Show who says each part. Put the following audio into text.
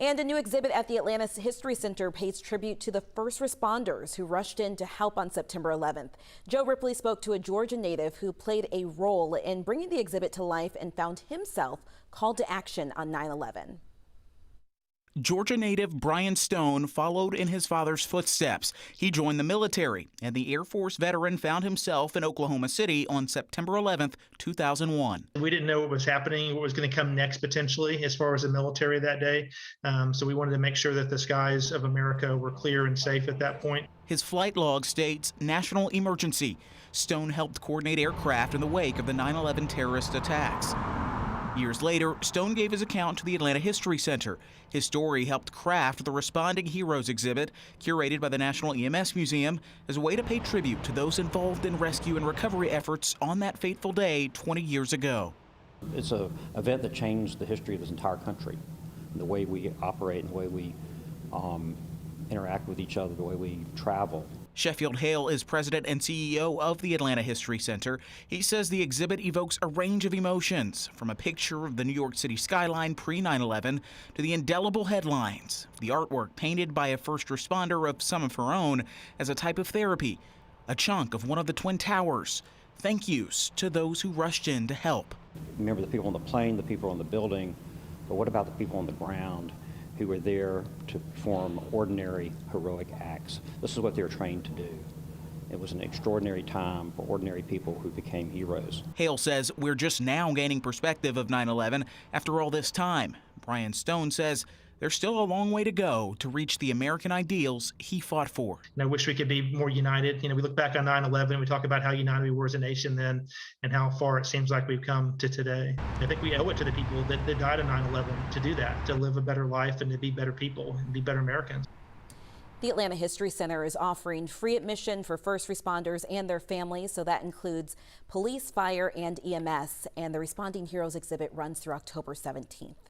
Speaker 1: And a new exhibit at the Atlanta History Center pays tribute to the first responders who rushed in to help on September 11th. Joe Ripley spoke to a Georgia native who played a role in bringing the exhibit to life and found himself called to action on 9/11.
Speaker 2: Georgia native Brian Stone followed in his father's footsteps. He joined the military, and the Air Force veteran found himself in Oklahoma City on September 11th, 2001.
Speaker 3: We didn't know what was happening, what was going to come next potentially as far as the military that day. So we wanted to make sure that the skies of America were clear and safe at that point.
Speaker 2: His flight log states national emergency. Stone helped coordinate aircraft in the wake of the 9/11 terrorist attacks. Years later, Stone gave his account to the Atlanta History Center. His story helped craft the Responding Heroes exhibit, curated by the National EMS Museum, as a way to pay tribute to those involved in rescue and recovery efforts on that fateful day 20 years ago.
Speaker 4: It's an event that changed the history of this entire country, the way we operate and the way we interact with each other, the way we travel.
Speaker 2: Sheffield Hale is president and CEO of the Atlanta History Center. He says the exhibit evokes a range of emotions, from a picture of the New York City skyline pre-9/11 to the indelible headlines, the artwork painted by a first responder of some of her own as a type of therapy, a chunk of one of the Twin Towers. Thank yous to those who rushed in to help.
Speaker 4: Remember the people on the plane, the people on the building, but what about the people on the ground who were there to perform ordinary, heroic acts? This is what they were trained to do. It was an extraordinary time for ordinary people who became heroes.
Speaker 2: Hale says we're just now gaining perspective of 9/11 after all this time. Brian Stone says there's still a long way to go to reach the American ideals he fought for.
Speaker 3: And I wish we could be more united. We look back on 9/11, we talk about how united we were as a nation then and how far it seems like we've come to today. I think we owe it to the people that died on 9/11 to do that, to live a better life and to be better people and be better Americans.
Speaker 1: The Atlanta History Center is offering free admission for first responders and their families, so that includes police, fire, and EMS. And the Responding Heroes exhibit runs through October 17th.